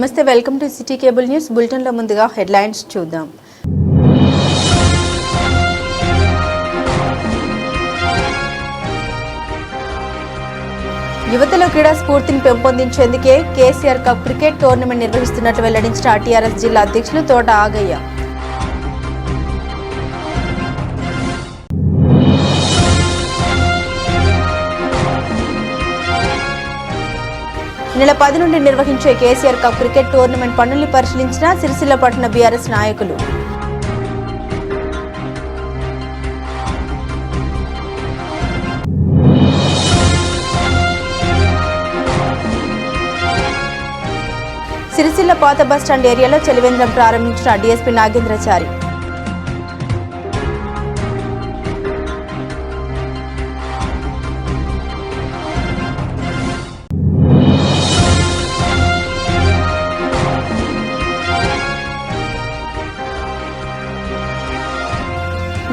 నమస్తే, welcome to city cable news bulletin లో ముందుగా హెడ్లైన్స్ చూద్దాం. యువతలో క్రీడా స్ఫూర్తిని పెంపొందించేందుకే కేసీఆర్ కప్ క్రికెట్ టోర్నమెంట్ నిర్వహిస్తున్నట్లు వెల్లడించిన టీఆర్ఎస్ జిల్లా అధ్యక్షులు తోట ఆగయ్య. నెల 10 నుండి నిర్వహించే కేసీఆర్ కప్ క్రికెట్ టోర్నమెంట్ పనుల్ని పరిశీలించిన సిరిసిల్ల పట్టణ బీఆర్ఎస్ నాయకులు. సిరిసిల్ల పాత బస్టాండ్ ఏరియాలో చలివేంద్రం ప్రారంభించిన డీఎస్పీ నాగేంద్రచారి.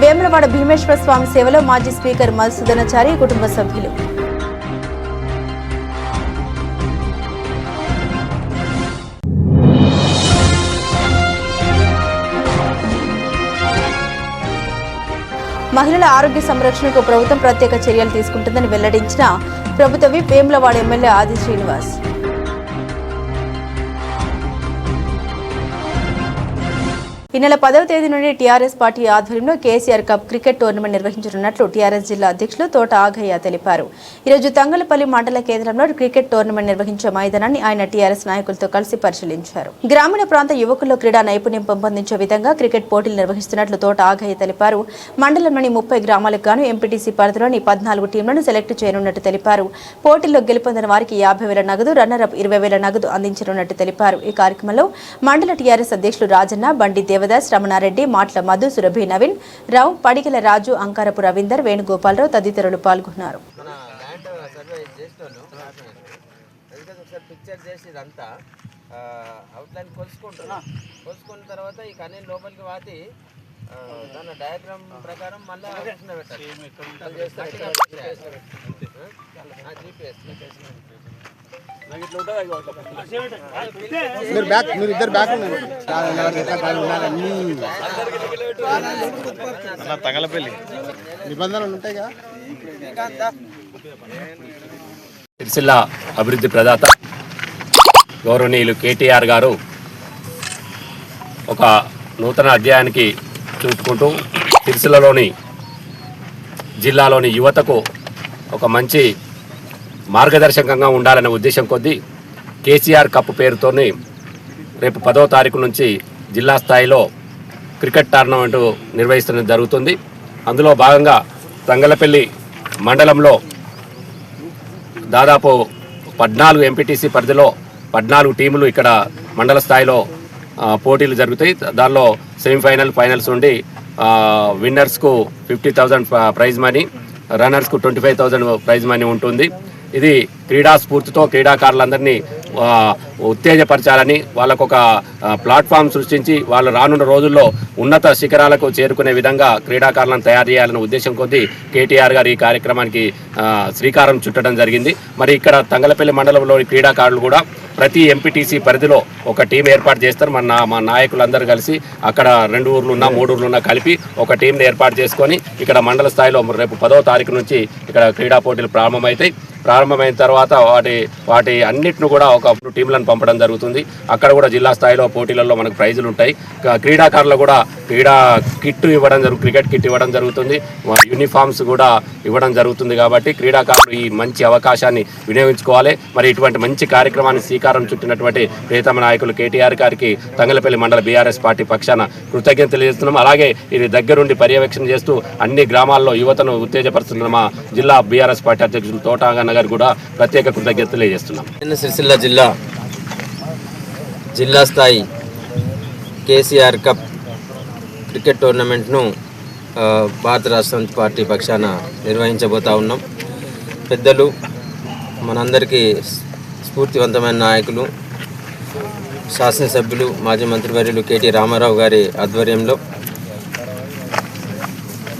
వేములవాడ భీమేశ్వర స్వామి సేవలో మాజీ స్పీకర్ మధుసూదనాచారి కుటుంబ సభ్యులు. మహిళల ఆరోగ్య సంరక్షణకు ప్రభుత్వం ప్రత్యేక చర్యలు తీసుకుంటుందని వెల్లడించిన ప్రభుత్వ విప్ వేములవాడ ఎమ్మెల్యే ఆది శ్రీనివాస్. ఈ నెల 10వ తేదీ నుండి టీఆర్ఎస్ పార్టీ ఆధ్వర్యంలో కేసీఆర్ కప్ క్రికెట్ టోర్నమెంట్ నిర్వహించనున్నట్లు టీఆర్ఎస్ జిల్లా అధ్యక్షులు తోట ఆగయ్య తెలిపారు. ఈరోజు తంగలపల్లి మండల కేంద్రంలో క్రికెట్ టోర్నమెంట్ నిర్వహించే మైదానాన్ని ఆయన టీఆర్ఎస్ నాయకులతో కలిసి పరిశీలించారు. గ్రామీణ ప్రాంత యువకుల్లో క్రీడా నైపుణ్యం పెంపొందించే విధంగా క్రికెట్ పోటీలు నిర్వహిస్తున్నట్లు తోట ఆగయ్య తెలిపారు. మండలంలోని 30 గ్రామాలకు గాను ఎంపీటీసీ పరిధిలోని 14 టీంలను సెలెక్ట్ చేయనున్నట్టు తెలిపారు. పోటీల్లో గెలుపొందిన వారికి 50,000 నగదు, రన్నరప్ 20,000 నగదు అందించనున్నట్టు తెలిపారు. ఈ కార్యక్రమంలో మండల టీఆర్ఎస్ అధ్యక్షులు రాజన్న, బండి దేవదాస్, రమణారెడ్డి, మాట్ల మధు, సురభి నవీన్ రావు, పడిగల రాజు, అంకారపు రవీందర్, వేణుగోపాలరావు తదితరులు పాల్గొన్నారు. సిరిసిల్ల అభివృద్ధి ప్రదాత గౌరవనీయులు కేటీఆర్ గారు ఒక నూతన అధ్యాయానికి చూసుకుంటూ సిరిసిల్లలోని జిల్లాలోని యువతకు ఒక మంచి మార్గదర్శకంగా ఉండాలనే ఉద్దేశం కొద్దీ కేసీఆర్ కప్ పేరుతోని రేపు 10వ తారీఖు నుంచి జిల్లా స్థాయిలో క్రికెట్ టోర్నమెంట్ నిర్వహిస్తడం జరుగుతుంది. అందులో భాగంగా తంగలపల్లి మండలంలో దాదాపు 14 ఎంపీటీసీ పరిధిలో 14 టీములు ఇక్కడ మండల స్థాయిలో పోటీలు జరుగుతాయి. దానిలో సెమీఫైనల్, ఫైనల్స్ ఉండి విన్నర్స్కు 50,000 ప్రైజ్ మనీ, రన్నర్స్కు 25,000 ప్రైజ్ మనీ ఉంటుంది. ఇది క్రీడా స్ఫూర్తితో క్రీడాకారులందరినీ ఉత్తేజపరచాలని, వాళ్ళకు ఒక ప్లాట్ఫామ్ సృష్టించి వాళ్ళు రానున్న రోజుల్లో ఉన్నత శిఖరాలకు చేరుకునే విధంగా క్రీడాకారులను తయారు చేయాలనే ఉద్దేశం కొద్దీ కేటీఆర్ గారు ఈ కార్యక్రమానికి శ్రీకారం చుట్టడం జరిగింది. మరి ఇక్కడ తంగలపల్లి మండలంలోని క్రీడాకారులు కూడా ప్రతి ఎంపీటీసీ పరిధిలో ఒక టీం ఏర్పాటు చేస్తారు. మా నాయకులందరూ కలిసి అక్కడ 2 ఊర్లున్నా 3 ఊర్లున్నా కలిపి ఒక టీంని ఏర్పాటు చేసుకొని ఇక్కడ మండల స్థాయిలో రేపు 10వ తారీఖు నుంచి ఇక్కడ క్రీడా పోటీలు ప్రారంభమవుతాయి. ప్రారంభమైన తర్వాత వాటి అన్నిటిని కూడా ఒక టీంలను పంపడం జరుగుతుంది. అక్కడ కూడా జిల్లా స్థాయిలో పోటీలలో మనకు ప్రైజులు ఉంటాయి. క్రీడాకారులు కూడా క్రీడా కిట్ ఇవ్వడం క్రికెట్ కిట్ ఇవ్వడం జరుగుతుంది. యూనిఫామ్స్ కూడా ఇవ్వడం జరుగుతుంది. కాబట్టి క్రీడాకారులు ఈ మంచి అవకాశాన్ని వినియోగించుకోవాలి. మరి ఇటువంటి మంచి కార్యక్రమాన్ని శ్రీకారం చుట్టినటువంటి ప్రియతమ నాయకులు కేటీఆర్ గారికి తంగలపల్లి మండల బీఆర్ఎస్ పార్టీ పక్షాన కృతజ్ఞతలు తెలియజేస్తున్నాం. అలాగే ఇది దగ్గరుండి పర్యవేక్షణ చేస్తూ అన్ని గ్రామాల్లో యువతను ఉత్తేజపరుస్తున్న మా జిల్లా బీఆర్ఎస్ పార్టీ అధ్యక్షులు తోటాగన్న గారు కూడా ప్రత్యేక కృతజ్ఞతలు తెలియజేస్తున్నాం. సిరిసిల్ల జిల్లా స్థాయి కేసీఆర్ కప్ క్రికెట్ టోర్నమెంట్ను భారత రాష్ట్ర సమితి పార్టీ పక్షాన నిర్వహించబోతా ఉన్నాం. పెద్దలు, మనందరికీ స్ఫూర్తివంతమైన నాయకులు, శాసనసభ్యులు, మాజీ మంత్రివర్యులు కేటీ రామారావు గారి ఆధ్వర్యంలో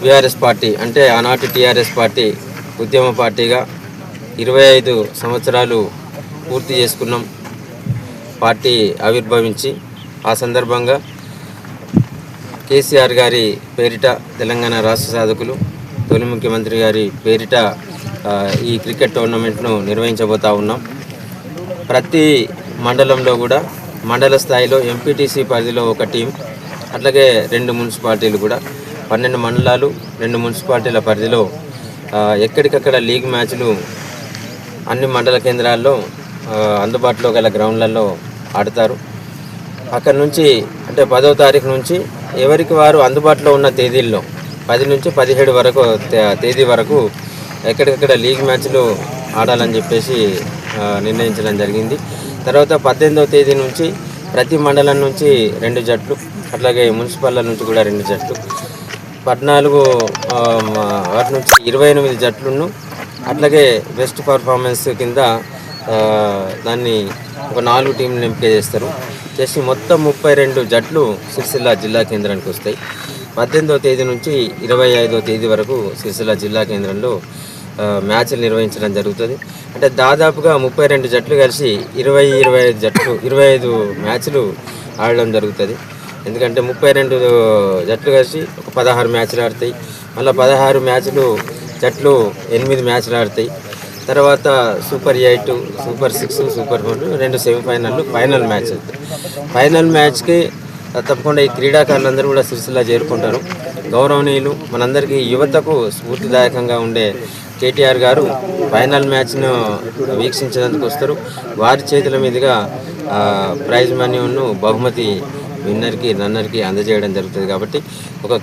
బీఆర్ఎస్ పార్టీ అంటే ఆనాటి టీఆర్ఎస్ పార్టీ ఉద్యమ పార్టీగా 25 సంవత్సరాలు పూర్తి చేసుకున్నాం. పార్టీ ఆవిర్భవించి ఆ సందర్భంగా కేసీఆర్ గారి పేరిట తెలంగాణ రాష్ట్ర సాధకులు తొలి ముఖ్యమంత్రి గారి పేరిట ఈ క్రికెట్ టోర్నమెంట్ను నిర్వహించబోతా ఉన్నాం. ప్రతి మండలంలో కూడా మండల స్థాయిలో ఎంపీటీసీ పరిధిలో ఒక టీం, అట్లాగే 2 మున్సిపాలిటీలు కూడా 12 మండలాలు 2 మున్సిపాలిటీల పరిధిలో ఎక్కడికక్కడ లీగ్ మ్యాచ్లు అన్ని మండల కేంద్రాల్లో అందుబాటులో గల గ్రౌండ్లలో ఆడతారు. అక్కడ నుంచి అంటే 10వ తారీఖు నుంచి ఎవరికి వారు అందుబాటులో ఉన్న తేదీల్లో 10 నుంచి 17 వరకు తేదీ వరకు ఎక్కడికక్కడ లీగ్ మ్యాచ్లు ఆడాలని చెప్పేసి నిర్ణయించడం జరిగింది. తర్వాత 18వ తేదీ నుంచి ప్రతి మండలం నుంచి 2 జట్లు, అట్లాగే మున్సిపాలిటీల నుంచి కూడా 2 జట్లు, 14 వాటి నుంచి 28 జట్లను, అట్లాగే బెస్ట్ పర్ఫార్మెన్స్ కింద దాన్ని ఒక 4 టీంలు ఎంపిక చేసి మొత్తం 32 జట్లు సిరిసిల్ల జిల్లా కేంద్రానికి వస్తాయి. 18వ తేదీ నుంచి 25వ తేదీ వరకు సిరిసిల్ల జిల్లా కేంద్రంలో మ్యాచ్లు నిర్వహించడం జరుగుతుంది. అంటే దాదాపుగా 32 జట్లు కలిసి 25 మ్యాచ్లు ఆడడం జరుగుతుంది. ఎందుకంటే 32 జట్లు కలిసి ఒక 16 మ్యాచ్లు ఆడతాయి. మళ్ళీ 16 మ్యాచ్లు జట్లు 8 మ్యాచ్లు ఆడతాయి. తర్వాత super 8, super 6, super 4, 2 semifinal, final match. Final మ్యాచ్కి తప్పకుండా ఈ క్రీడాకారులందరూ కూడా సిరిసిల్ల చేరుకుంటారు. గౌరవనీయులు మనందరికీ యువతకు స్ఫూర్తిదాయకంగా ఉండే కేటీఆర్ గారు ఫైనల్ మ్యాచ్ను వీక్షించేందుకు వస్తారు. వారి చేతుల మీదుగా ప్రైజ్ మనీను బహుమతి విన్నర్కి రన్నర్కి అందజేయడం జరుగుతుంది. కాబట్టి ఒక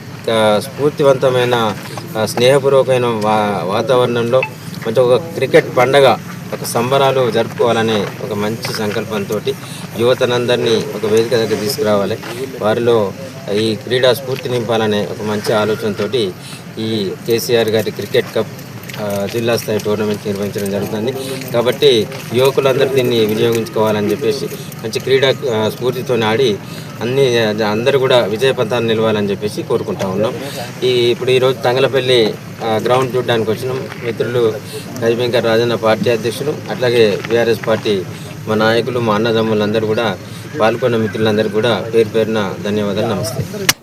స్ఫూర్తివంతమైన స్నేహపూర్వకమైన వాతావరణంలో మంచి ఒక క్రికెట్ పండగ, ఒక సంబరాలు జరుపుకోవాలనే ఒక మంచి సంకల్పంతో యువతనందరినీ ఒక వేదిక దగ్గర తీసుకురావాలి, వారిలో ఈ క్రీడా స్ఫూర్తి నింపాలనే ఒక మంచి ఆలోచనతో ఈ కేసీఆర్ గారి క్రికెట్ కప్ జిల్లా స్థాయి టోర్నమెంట్ నిర్వహించడం జరుగుతుంది. కాబట్టి యువకులందరూ దీన్ని వినియోగించుకోవాలని చెప్పేసి మంచి క్రీడా స్ఫూర్తితో ఆడి అందరూ కూడా విజయపథాన్ని నిలవాలని చెప్పేసి కోరుకుంటా ఉన్నాం. ఇప్పుడు ఈరోజు తంగలపల్లి గ్రౌండ్ చూడడానికి వచ్చినాం. మిత్రులు రవిశంకర్ రాజన్న పార్టీ అధ్యక్షులు, అట్లాగే బీఆర్ఎస్ పార్టీ మా నాయకులు, మా అన్నదమ్ములందరూ కూడా పాల్గొన్న మిత్రులందరూ కూడా పేరు పేరున ధన్యవాదాలు, నమస్తే.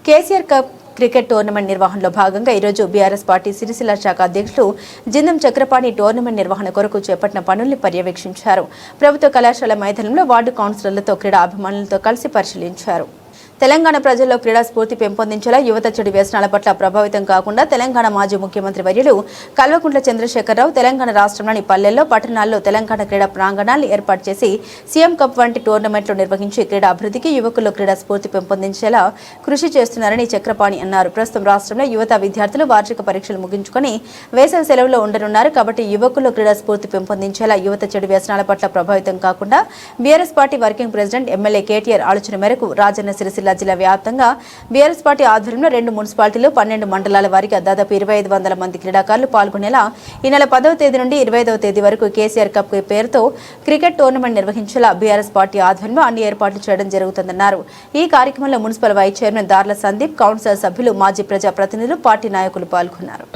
కేసీఆర్ కప్ క్రికెట్ టోర్నమెంట్ నిర్వహణలో భాగంగా ఈరోజు బీఆర్ఎస్ పార్టీ సిరిసిల్ల శాఖ అధ్యక్షులు జిందం చక్రపాణి టోర్నమెంట్ నిర్వహణ కొరకు చేపట్టిన పనుల్ని పర్యవేక్షించారు. ప్రభుత్వ కళాశాల మైదానంలో వార్డు కౌన్సిలర్లతో క్రీడా అభిమానులతో కలిసి పరిశీలించారు. తెలంగాణ ప్రజల్లో క్రీడా స్ఫూర్తి పెంపొందించేలా యువత చెడు వ్యసనాల పట్ల ప్రభావితం కాకుండా తెలంగాణ మాజీ ముఖ్యమంత్రి వర్యులు కల్వకుంట్ల చంద్రశేఖరరావు తెలంగాణ రాష్ట్రంలోని పల్లెల్లో, పట్టణాల్లో తెలంగాణ క్రీడా ప్రాంగణాలను ఏర్పాటు చేసి సీఎం కప్ వంటి టోర్నమెంట్లు నిర్వహించి క్రీడా అభివృద్ధికి, యువకుల్లో క్రీడా స్ఫూర్తి పెంపొందించేలా కృషి చేస్తున్నారని చక్రపాణి అన్నారు. ప్రస్తుతం రాష్ట్రంలో యువత విద్యార్థులు వార్షిక పరీక్షలు ముగించుకొని వేసవి సెలవులో ఉండనున్నారు. కాబట్టి యువకుల్లో క్రీడా స్ఫూర్తి పెంపొందించేలా యువత చెడు వ్యసనాల పట్ల ప్రభావితం కాకుండా BRS party working president MLA KTR ఆలోచన మేరకు రాజన్న సిరిసిల్ల జిల్లా వ్యాప్తంగా బీఆర్ఎస్ పార్టీ ఆధ్వర్యంలో 2 మున్సిపాలిటీలు 12 మండలాల వారికి దాదాపు 2500 మంది క్రీడాకారులు పాల్గొనేలా ఈ నెల 10వ తేదీ నుండి 25వ తేదీ వరకు కేసీఆర్ కప్ పేరుతో క్రికెట్ టోర్నమెంట్ నిర్వహించేలా బీఆర్ఎస్ పార్టీ ఆధ్వర్యంలో అన్ని ఏర్పాట్లు చేయడం జరుగుతుందన్నారు. ఈ కార్యక్రమంలో మున్సిపల్ వైస్ చైర్మన్ దార్ల సందీప్, కౌన్సిల్ సభ్యులు, మాజీ ప్రజా ప్రతినిధులు, పార్టీ నాయకులు పాల్గొన్నారు.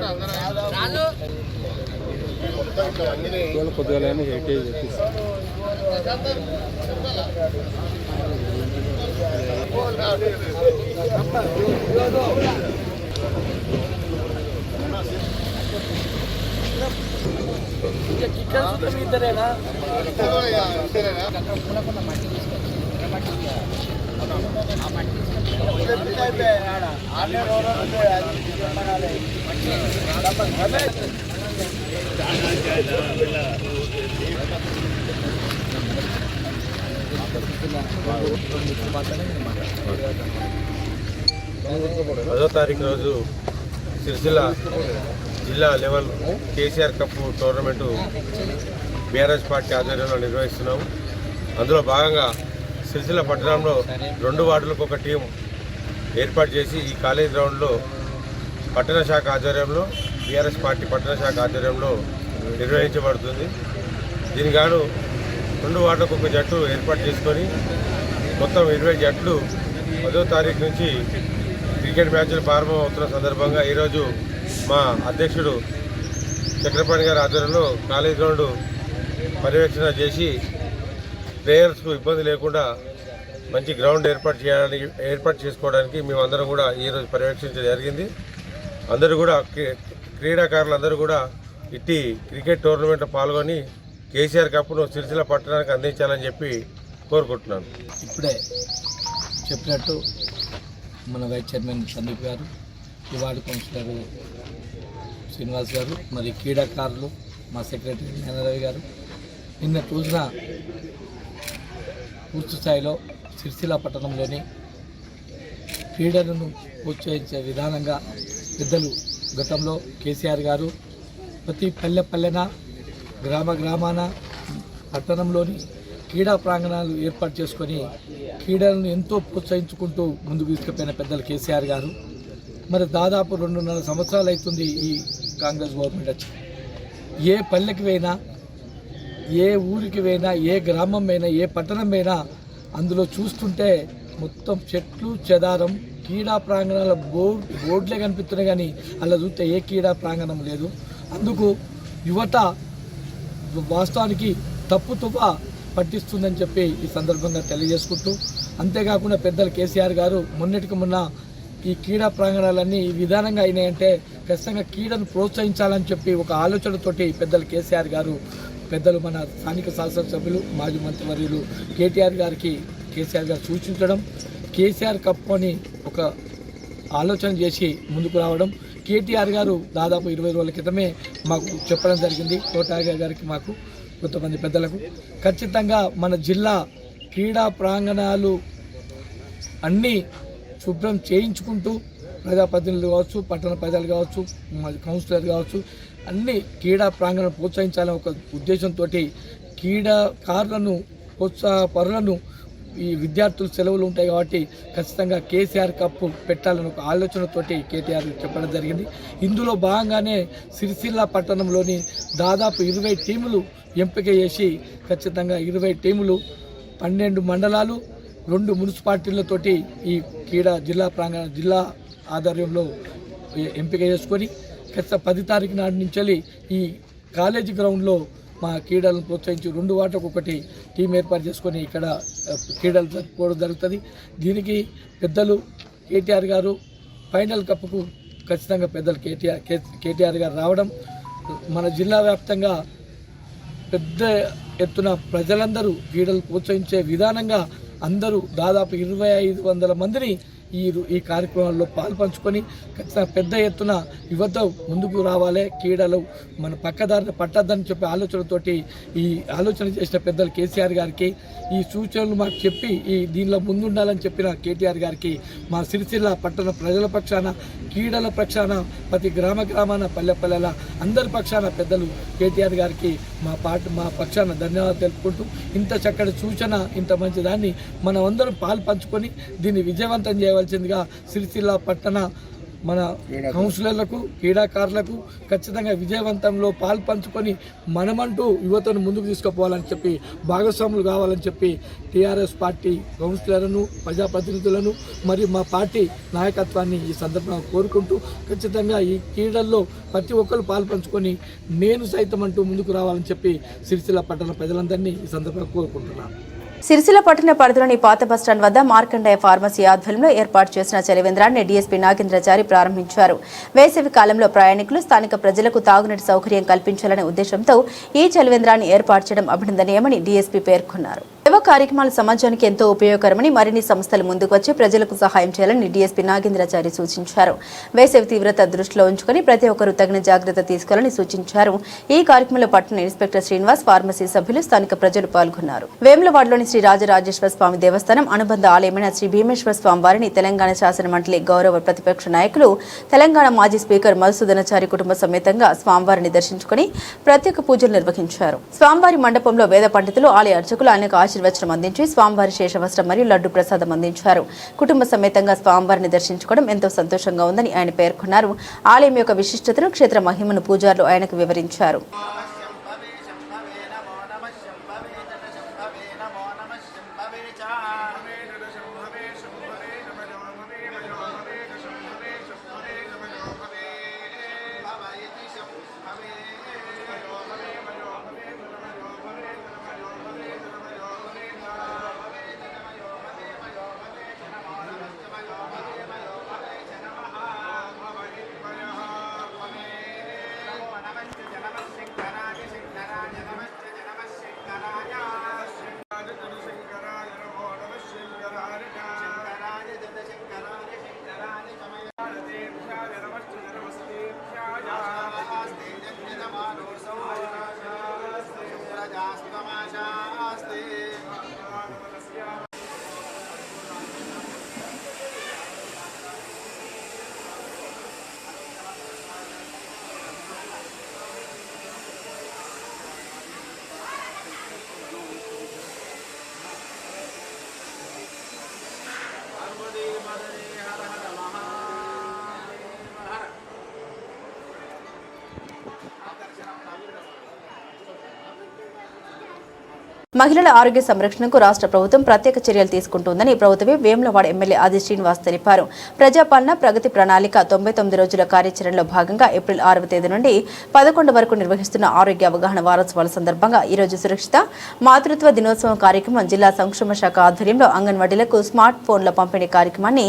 పదో తారీఖు రోజు సిరిసిల్ల జిల్లా level KCR cup tournament BRS party ఆధ్వర్యంలో నిర్వహిస్తున్నాము. అందులో భాగంగా సిరిసిల్ల పట్టణంలో 2 వార్డులకు ఒక టీం ఏర్పాటు చేసి ఈ కాలేజ్ గ్రౌండ్లో పట్టణ శాఖ ఆధ్వర్యంలో బీఆర్ఎస్ పార్టీ పట్టణ శాఖ ఆధ్వర్యంలో నిర్వహించబడుతుంది. దీనికి గాను 2 వార్డులకు ఒక జట్టు ఏర్పాటు చేసుకొని మొత్తం 20 జట్లు 10వ తారీఖు నుంచి క్రికెట్ మ్యాచ్లు ప్రారంభమవుతున్న సందర్భంగా ఈరోజు మా అధ్యక్షుడు చక్రపాణి గారి ఆధ్వర్యంలో కాలేజ్ గ్రౌండ్ పర్యవేక్షణ చేసి ప్లేయర్స్కు ఇబ్బంది లేకుండా మంచి గ్రౌండ్ ఏర్పాటు చేసుకోవడానికి మేమందరం కూడా ఈరోజు పర్యవేక్షించడం జరిగింది. అందరూ కూడా క్రీడాకారులందరూ కూడా ఇట్టి క్రికెట్ టోర్నమెంట్లో పాల్గొని కేసీఆర్ కప్ను సిరిసిల్ల పట్టణానికి అందించాలని చెప్పి కోరుకుంటున్నాను. ఇప్పుడే చెప్పినట్టు మన వైస్ చైర్మన్ సందీప్ గారు, ఈ వార్డు కౌన్సిలర్ శ్రీనివాస్ గారు, మరి క్రీడాకారులు మా సెక్రటరీ జ్ఞానరవి గారు నిన్న రోజున పూర్తి స్థాయిలో సిరిసిల్ల పట్టణంలోని క్రీడలను ప్రోత్సహించే విధానంగా పెద్దలు గతంలో కేసీఆర్ గారు ప్రతి పల్లెన గ్రామాన పట్టణంలోని క్రీడా ప్రాంగణాలు ఏర్పాటు చేసుకొని క్రీడలను ఎంతో ప్రోత్సహించుకుంటూ ముందుకు తీసుకుపోయిన పెద్దలు కేసీఆర్ గారు మరి దాదాపు 2.5 సంవత్సరాలు అవుతుంది ఈ కాంగ్రెస్ గవర్నమెంట్ వచ్చి. ఏ పల్లెకి పోయినా, ఏ ఊరికి పోయినా, ఏ గ్రామం పోయినా, ఏ పట్టణం పోయినా అందులో చూస్తుంటే మొత్తం చెట్లు చెదారం, క్రీడా ప్రాంగణాల బోర్డులే కనిపిస్తున్నాయి కానీ అలా చూస్తే ఏ క్రీడా ప్రాంగణం లేదు. అందుకు యువత వాస్తవానికి తప్పుతువ పట్టిస్తుందని చెప్పి ఈ సందర్భంగా తెలియజేసుకుంటూ, అంతేకాకుండా పెద్దలు కేసీఆర్ గారు మొన్నటికి మొన్న ఈ క్రీడా ప్రాంగణాలన్నీ ఈ విధానంగా అయినాయంటే ఖచ్చితంగా క్రీడను ప్రోత్సహించాలని చెప్పి ఒక ఆలోచనతోటి పెద్దలు కేసీఆర్ గారు, పెద్దలు మన స్థానిక శాసనసభ్యులు మాజీ మంత్రివర్యులు కేటీఆర్ గారికి కేసీఆర్ గారు సూచించడం, కేసీఆర్ కప్ అని ఒక ఆలోచన చేసి ముందుకు రావడం, కేటీఆర్ గారు దాదాపు 20 రోజుల క్రితమే మాకు చెప్పడం జరిగింది. కోటాగా గారికి, మాకు కొంతమంది పెద్దలకు ఖచ్చితంగా మన జిల్లా క్రీడా ప్రాంగణాలు అన్నీ శుభ్రం చేయించుకుంటూ ప్రజాప్రతినిధులు కావచ్చు, పట్టణ ప్రజలు కావచ్చు, కౌన్సిలర్ కావచ్చు, అన్ని క్రీడా ప్రాంగణాలను ప్రోత్సహించాలనే ఒక ఉద్దేశంతో క్రీడాకారులను ప్రోత్సాహపరులను ఈ విద్యార్థులు సెలవులు ఉంటాయి కాబట్టి ఖచ్చితంగా కేసీఆర్ కప్ పెట్టాలని ఒక ఆలోచనతోటి కేటీఆర్ చెప్పడం జరిగింది. ఇందులో భాగంగానే సిరిసిల్ల పట్టణంలోని దాదాపు 20 టీములు ఎంపిక చేసి ఖచ్చితంగా 20 టీములు 12 మండలాలు 2 మున్సిపాలిటీలతోటి ఈ క్రీడా జిల్లా ఆధ్వర్యంలో ఎంపిక చేసుకొని ఖచ్చితంగా 10 తారీఖు నాటి నుంచి ఈ కాలేజీ గ్రౌండ్లో మా క్రీడలను ప్రోత్సహించి 2 వాటకు ఒకటి టీం ఏర్పాటు చేసుకొని ఇక్కడ క్రీడలు జరుపుకోవడం జరుగుతుంది. దీనికి పెద్దలు కేటీఆర్ గారు ఫైనల్ కప్కు ఖచ్చితంగా పెద్దలు కేటీఆర్ గారు రావడం, మన జిల్లా వ్యాప్తంగా పెద్ద ఎత్తున ప్రజలందరూ క్రీడలు ప్రోత్సహించే విధానంగా అందరూ దాదాపు 2500 మందిని ఈ కార్యక్రమాల్లో పాల్పంచుకొని ఖచ్చితంగా పెద్ద ఎత్తున యువత ముందుకు రావాలి, క్రీడలు మన పక్కదారిని పట్టద్దని చెప్పి ఆలోచనతోటి ఈ ఆలోచన చేసిన పెద్దలు కేసీఆర్ గారికి, ఈ సూచనలు మాకు చెప్పి ఈ దీనిలో ముందుండాలని చెప్పిన కేటీఆర్ గారికి మా సిరిసిల్ల పట్టణ ప్రజల పక్షాన, క్రీడల పక్షాన, ప్రతి గ్రామాన పల్లెల అందరి పక్షాన పెద్దలు కేటీఆర్ గారికి మా పక్షాన ధన్యవాదాలు తెలుపుకుంటూ, ఇంత చక్కటి సూచన, ఇంత మంచి దాన్ని మనం అందరం పాల్పంచుకొని దీన్ని విజయవంతం చేయవలసిందిగా సిరిసిల్ల పట్టణ మన కౌన్సిలర్లకు, క్రీడాకారులకు ఖచ్చితంగా విజయవంతంలో పాల్పంచుకొని మనమంటూ యువతను ముందుకు తీసుకుపోవాలని చెప్పి, భాగస్వాములు కావాలని చెప్పి టీఆర్ఎస్ పార్టీ కౌన్సిలర్లను, ప్రజాప్రతినిధులను మరియు మా పార్టీ నాయకత్వాన్ని ఈ సందర్భంగా కోరుకుంటూ ఖచ్చితంగా ఈ క్రీడల్లో ప్రతి ఒక్కరు పాల్పంచుకొని నేను సైతం అంటూ ముందుకు రావాలని చెప్పి సిరిసిల్ల పట్టణ ప్రజలందరినీ ఈ సందర్భంగా కోరుకుంటున్నాను. సిరిసిల్ల పట్టణ పరిధిలోని పాత బస్టాండ్ వద్ద మార్కండేయ ఫార్మసీ ఆధ్వర్యంలో ఏర్పాటు చేసిన చలివేంద్రాన్ని డీఎస్పీ నాగేంద్రచారి ప్రారంభించారు. వేసవి కాలంలో ప్రయాణికులు, స్థానిక ప్రజలకు తాగునీటి సౌకర్యం కల్పించాలనే ఉద్దేశంతో ఈ చలివేంద్రాన్ని ఏర్పాటు చేయడం అభినందనీయమని డీఎస్పీ పేర్కొన్నారు. సేవా కార్యక్రమాలు సమాజానికి ఎంతో ఉపయోగకరమని, మరిన్ని సంస్థలు ముందుకు వచ్చి ప్రజలకు సహాయం చేయాలని డీఎస్పీ నాగేంద్రచారి సూచించారు. వేసవి తీవ్రత దృష్టిలో ఉంచుకుని ప్రతి ఒక్కరూ తగిన జాగ్రత్త తీసుకోవాలని సూచించారు. ఈ కార్యక్రమంలో పట్టణ ఇన్స్పెక్టర్ శ్రీనివాస్, ఫార్మసీ సభ్యులు, స్థానిక ప్రజలు పాల్గొన్నారు. వేములవాడలోని శ్రీ రాజరాజేశ్వర స్వామి దేవస్థానం అనుబంధ ఆలయమైన శ్రీ భీమేశ్వర స్వామి వారిని తెలంగాణ శాసన మండలి గౌరవ ప్రతిపక్ష నాయకులు, తెలంగాణ మాజీ స్పీకర్ మధుసూదనాచారి కుటుంబ సమేతంగా స్వామివారిని దర్శించుకుని ప్రత్యేక పూజలు నిర్వహించారు. స్వామివారి మండపంలో వేద పండితులు, ఆలయ అర్చకులు అనేక ఆశీర్వచనం అందించి స్వామివారి శేషవస్త్రం మరియు లడ్డు ప్రసాదం అందించారు. కుటుంబ సమేతంగా స్వామివారిని దర్శించుకోవడం ఎంతో సంతోషంగా ఉందని ఆయన పేర్కొన్నారు. ఆలయం యొక్క విశిష్టతను, క్షేత్ర మహిమను పూజారులు ఆయనకు వివరించారు. మహిళల ఆరోగ్య సంరక్షణకు రాష్ట్ర ప్రభుత్వం ప్రత్యేక చర్యలు తీసుకుంటోందని ప్రభుత్వమే వేములవాడ ఎమ్మెల్యే ఆది శ్రీనివాస్ తెలిపారు. ప్రజాపాలన ప్రగతి ప్రణాళిక 99 రోజుల కార్యాచరణలో భాగంగా ఏప్రిల్ 6వ తేదీ నుండి 11 వరకు నిర్వహిస్తున్న ఆరోగ్య అవగాహన వారోత్సవాల సందర్భంగా ఈ రోజు సురక్షిత మాతృత్వ దినోత్సవం కార్యక్రమం జిల్లా సంక్షేమ శాఖ ఆధ్వర్యంలో అంగన్వాడీలకు స్మార్ట్ ఫోన్ల పంపిణీ కార్యక్రమాన్ని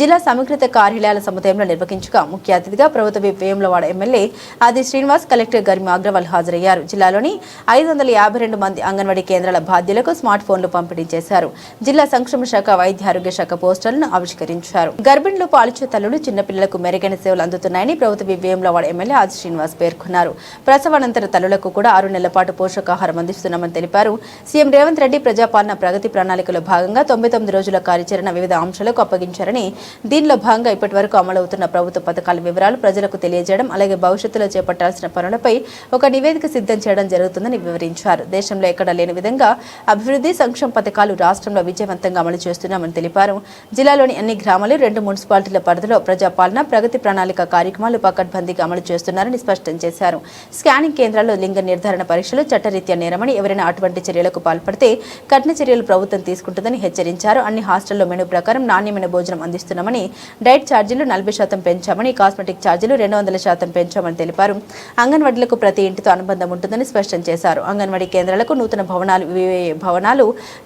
జిల్లా సమీకృత కార్యాలయాల సముదాయంలో నిర్వహించగా ముఖ్య అతిథిగా ప్రభుత్వ వేములవాడ ఎమ్మెల్యే ఆది శ్రీనివాస్, కలెక్టర్ గరిమ అగ్రవాల్ హాజరయ్యారు. జిల్లాలోని 552 మంది అంగన్వాడీ కేంద్రాల బాధ్యులకు స్మార్ట్ ఫోన్లు పంపిణీ చేశారు. జిల్లా సంక్షేమ శాఖ, వైద్య ఆరోగ్య శాఖ పోస్టర్లను ఆవిష్కరించారు. గర్భిణులు, పాలిచ్చే తల్లులు, చిన్నపిల్లలకు మెరుగైన సేవలు అందుతున్నాయని ప్రభుత్వ వేములవాడ ఎమ్మెల్యే ఆది శ్రీనివాస్ పేర్కొన్నారు. ప్రసవానంతర తల్లులకు కూడా 6 నెలల పాటు పోషకాహారం అందిస్తున్నామని తెలిపారు. సీఎం రేవంత్ రెడ్డి ప్రజాపాలన ప్రగతి ప్రణాళికలో భాగంగా 99 రోజుల కార్యాచరణ వివిధ అంశాలకు అప్పగించారని, దీనిలో భాగంగా ఇప్పటి వరకు అమలవుతున్న ప్రభుత్వ పథకాల వివరాలు ప్రజలకు తెలియజేయడం, అలాగే భవిష్యత్తులో చేపట్టాల్సిన పనులపై ఒక నివేదిక సిద్ధం చేయడం జరుగుతుందని వివరించారు. దేశంలో ఎక్కడా లేని విధంగా అభివృద్ధి సంక్షేమ పథకాలు రాష్ట్రంలో విజయవంతంగా అమలు చేస్తున్నామని తెలిపారు. జిల్లాలోని అన్ని గ్రామాలు, 2 మున్సిపాలిటీల పరిధిలో ప్రజాపాలన ప్రగతి ప్రణాళిక కార్యక్రమాలు పకడ్బందీగా అమలు చేస్తున్నారని స్పష్టం చేశారు. స్కానింగ్ కేంద్రాల్లో లింగ నిర్ధారణ పరీక్షలు చట్టరీత్యా నేరమని, ఎవరైనా అటువంటి చర్యలకు పాల్పడితే కఠిన చర్యలు ప్రభుత్వం తీసుకుంటుందని హెచ్చరించారు. అన్ని హాస్టల్లో మెనూ ప్రకారం నాణ్యమైన భోజనం అందిస్తున్నామని, డైట్ ఛార్జీలు 40% పెంచామని, కాస్మెటిక్ ఛార్జీలు 200% పెంచామని తెలిపారు. అంగన్వాడీలకు ప్రతి ఇంటితో అనుబంధం ఉంటుందని స్పష్టం చేశారు. అంగన్వాడీ కేంద్రాలకు నూతన భవనాలు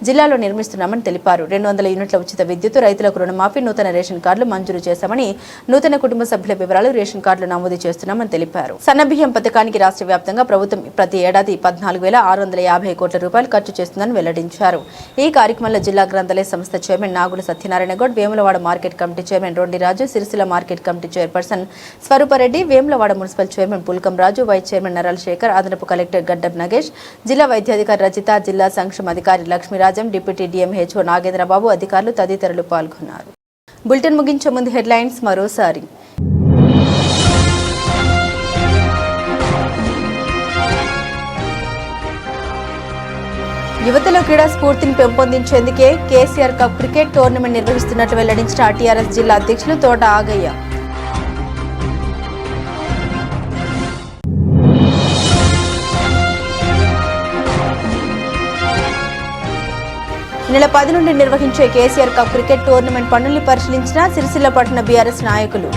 జిల్లాలో నిర్మిస్తున్నామని తెలిపారు. 200 యూనిట్ల ఉచిత విద్యుత్, రైతులకు రుణమాఫీ, నూతన రేషన్ కార్డులు మంజూరు చేశామని, నూతన కుటుంబ సభ్యుల వివరాలు రేషన్ కార్డులు నమోదు చేస్తున్నామని తెలిపారు. సన్నబియ్యం పథకానికి రాష్ట్ర వ్యాప్తంగా ప్రభుత్వం ప్రతి ఏడాది 14,650 కోట్ల రూపాయలు ఖర్చు చేస్తుందని వెల్లడించారు. ఈ కార్యక్రమంలో జిల్లా గ్రంథాలయ సంస్థ chairman Nagula Satyanarayana Goud, Vemulawada market committee chairman Rondiraju, Sircilla market committee chairperson Swarupareddy, Vemulawada municipal chairman Pulkam Raju, vice chairman Narala Shekar, అదనపు కలెక్టర్ గడ్డం నగేష్, జిల్లా వైద్యాధికారి రజిత, జిల్లా సంక్షేమ అధికారి లక్ష్మీరాజం, డిప్యూటీ డిఎంహెచ్ఓ నాగేంద్రబాబు, అధికారులు తదితరులు పాల్గొన్నారు. బులెటిన్ ముగించే ముందు హెడ్లైన్స్ మరోసారి. యువతలో క్రీడా స్ఫూర్తిని పెంపొందించేందుకే కేసీఆర్ కప్ క్రికెట్ టోర్నమెంట్ నిర్వహిస్తున్నట్లు వెల్లడించిన టీఆర్ఎస్ జిల్లా అధ్యక్షులు తోట ఆగయ్య. నెల 10 నుండి నిర్వహించే కేసీఆర్ కప్ క్రికెట్ టోర్నమెంట్ పనుల్ని పరిశీలించిన సిరిసిల్ల పట్టణ బీఆర్ఎస్ నాయకులు.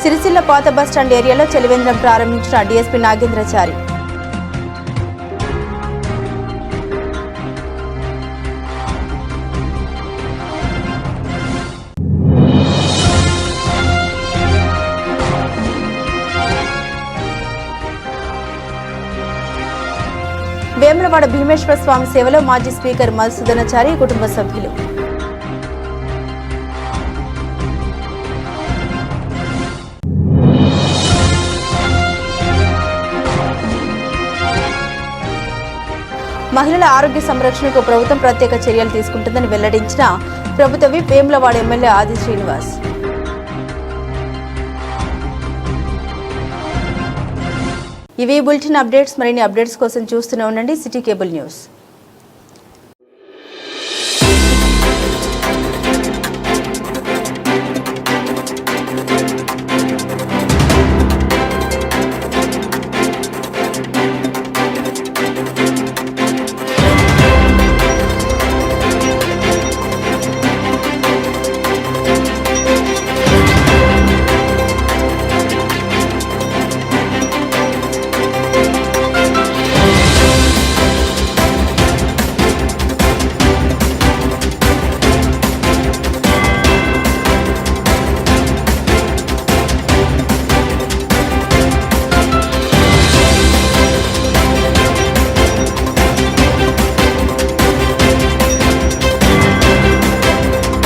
సిరిసిల్ల పాత బస్టాండ్ ఏరియాలో చలివేంద్రం ప్రారంభించిన డీఎస్పీ నాగేంద్రచారి. వేములవాడ భీమేశ్వర స్వామి సేవలో మాజీ స్పీకర్ మధుసూదనాచారి కుటుంబ సభ్యులు. మహిళల ఆరోగ్య సంరక్షణకు ప్రభుత్వం ప్రత్యేక చర్యలు తీసుకుంటుందని వెల్లడించిన ప్రభుత్వ విప్ వేములవాడ ఎమ్మెల్యే ఆది శ్రీనివాస్. ఇవి బులెటిన్ అప్డేట్స్. మరిన్ని అప్డేట్స్ కోసం చూస్తూనే ఉండండి సిటీ కేబుల్ న్యూస్.